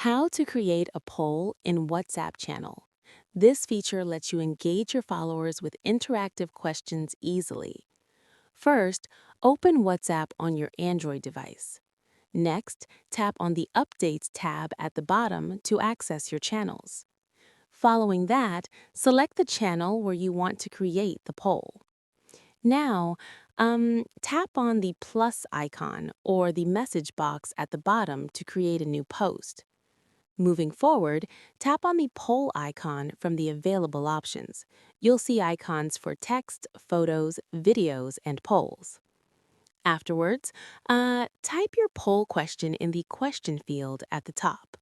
How to create a poll in WhatsApp channel. This feature lets you engage your followers with interactive questions easily. First, open WhatsApp on your Android device. Next, tap on the Updates tab at the bottom to access your channels. Following that, select the channel where you want to create the poll. Now, tap on the plus icon or the message box at the bottom to create a new post. Moving forward, tap on the poll icon from the available options. You'll see icons for text, photos, videos, and polls. Afterwards, type your poll question in the question field at the top.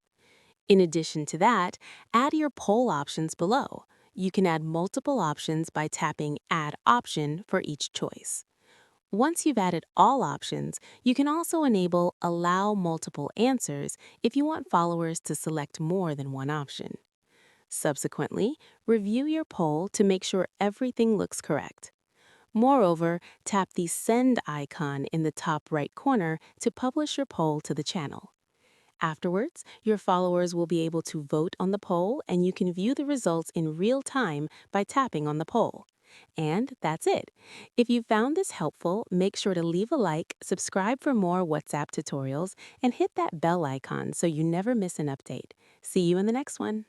In addition to that, add your poll options below. You can add multiple options by tapping Add Option for each choice. Once you've added all options, you can also enable Allow Multiple Answers if you want followers to select more than one option. Subsequently, review your poll to make sure everything looks correct. Moreover, tap the Send icon in the top right corner to publish your poll to the channel. Afterwards, your followers will be able to vote on the poll and you can view the results in real time by tapping on the poll. And that's it. If you found this helpful, make sure to leave a like, subscribe for more WhatsApp tutorials, and hit that bell icon so you never miss an update. See you in the next one.